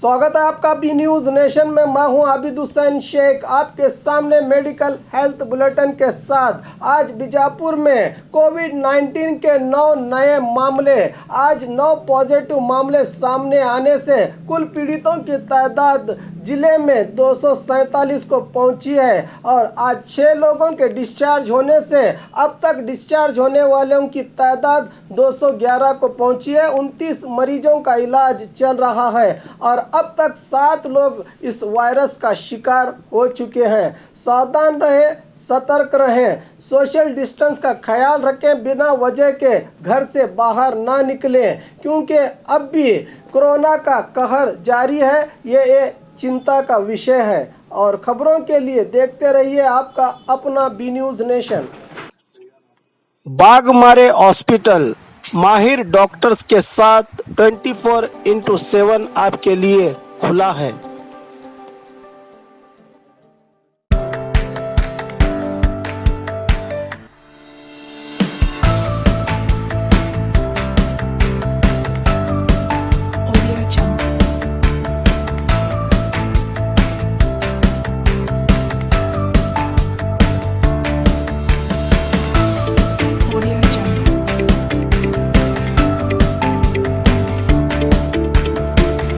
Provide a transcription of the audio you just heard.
स्वागत है आपका बी न्यूज़ नेशन में। मैं हूं आबिद हुसैन शेख, आपके सामने मेडिकल हेल्थ बुलेटिन के साथ। आज बीजापुर में कोविड-19 के 9 नए मामले, आज 9 पॉजिटिव मामले सामने आने से कुल पीड़ितों की तादाद जिले में 247 को पहुंची है और आज 6 लोगों के डिस्चार्ज होने से अब तक डिस्चार्ज होने वालों की तादाद 211 को पहुंची है। 29 मरीजों का इलाज चल रहा है और अब तक 7 लोग इस वायरस का शिकार हो चुके हैं। सावधान रहें, सतर्क रहें, सोशल डिस्टेंस का ख्याल रखें, बिना वजह के घर से बाहर ना निकलें क्योंकि अब भी कोरोना का कहर जारी है। ये एक चिंता का विषय है और खबरों के लिए देखते रहिए आपका अपना B News Nation. Bagmare hospital माहिर डॉक्टर्स के साथ 24/7 आपके लिए खुला है।